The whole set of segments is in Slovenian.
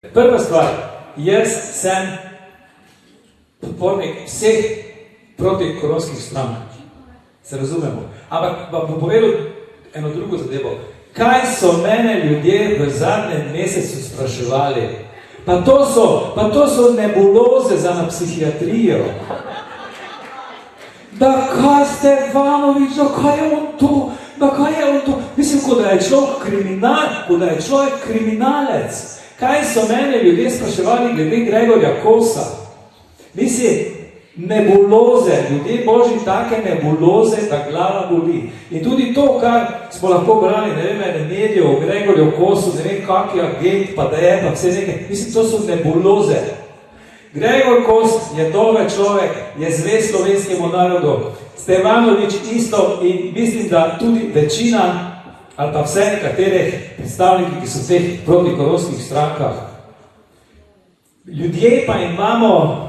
Prva stvar, jaz sem podpornik vseh protikoronskih strank. Se razumemo. Ampak vam bom povedal eno drugo zadevo. Kaj so mene ljudje v zadnjem mesecu spraševali? Pa to so nebuloze za na psihiatrijo. Da kaj ste Ivanovič, da kaj je on to? Da kaj je on to? Mislim, kot da je človek kriminalec. Kaj so mene ljudje spraševali glede Gregorja Kosa? Mislim, nebuloze, ljudje Božji, take nebuloze, da glava boli. In tudi to, kar smo lahko brali, ne vem, medijev o Gregorju Kosu, ne vem, kak je agent, pa da je, pa vse nekaj. Mislim, to so nebuloze. Gregor Kos je dober človek, je zvest slovenskemu narodu. Stevanovič isto in mislim, da tudi večina ali pa vse nekaterih predstavniki, ki so v teh protikoronskih strankah. Ljudje pa imamo,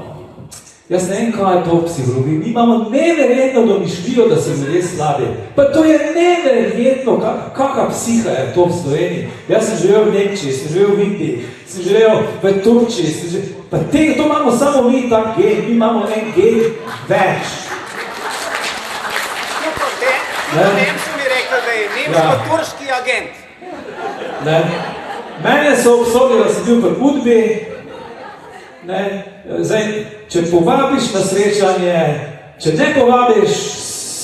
jaz ne vem, kaj je to v psihologiji, mi imamo neverjetno domišljijo, da so ljudje slabi. Pa to je neverjetno, kakva psiha je to v Sloveniji. Jaz sem živel v Nemčiji, sem živel v Indiji, sem živel v Turčiji, pa tega, to imamo samo mi, tak gen, mi imamo en gen več. Potem so mi rekli, da je nemško-turški agent. Mene so obsodili, da sem bil pri Udbi. Zdaj, če povabiš na srečanje, če ne povabiš,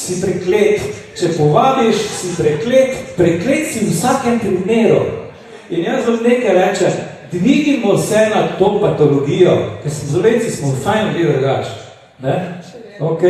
si preklet. Če povabiš, si preklet. Preklet si v vsakem primeru. In jaz vam nekaj rečem, dvignimo se na to patologijo, ker Slovenci smo fajn ljudje drugače. Ok.